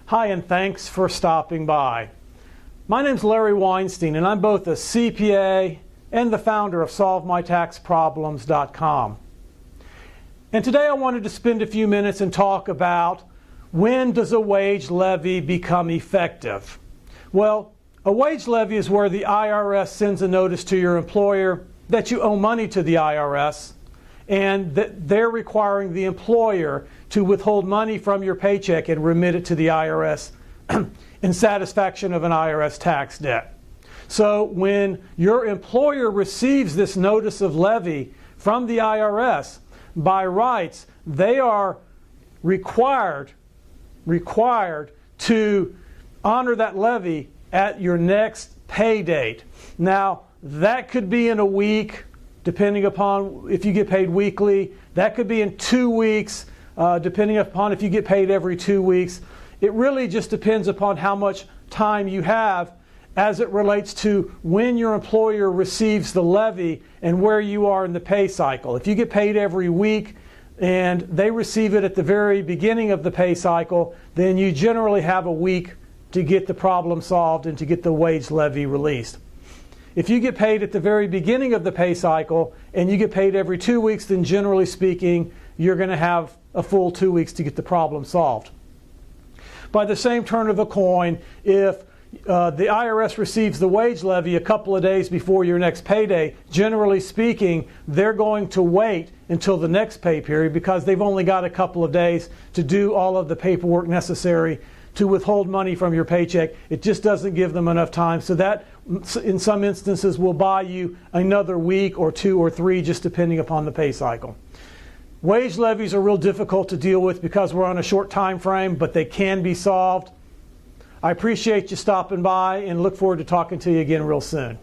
Hi, and thanks for stopping by. My name's Larry Weinstein, and I'm both a CPA and the founder of SolveMyTaxProblems.com. And today I wanted to spend a few minutes and talk about when does a wage levy become effective? Well, a wage levy is where the IRS sends a notice to your employer that you owe money to the IRS, and that they're requiring the employer to withhold money from your paycheck and remit it to the IRS in satisfaction of an IRS tax debt. So when your employer receives this notice of levy from the IRS, by rights, they are required to honor that levy at your next pay date. Now, that could be in a week, depending upon if you get paid weekly. That could be in 2 weeks, depending upon if you get paid every 2 weeks. It really just depends upon how much time you have as it relates to when your employer receives the levy and where you are in the pay cycle. If you get paid every week and they receive it at the very beginning of the pay cycle, then you generally have a week to get the problem solved and to get the wage levy released. If you get paid at the very beginning of the pay cycle and you get paid every 2 weeks, then generally speaking, you're going to have a full 2 weeks to get the problem solved. By the same turn of a coin, if the IRS receives the wage levy a couple of days before your next payday, generally speaking, they're going to wait until the next pay period because they've only got a couple of days to do all of the paperwork necessary to withhold money from your paycheck. It just doesn't give them enough time. So that, in some instances, will buy you another week or 2 or 3, just depending upon the pay cycle. Wage levies are real difficult to deal with because we're on a short time frame, but they can be solved. I appreciate you stopping by and look forward to talking to you again real soon.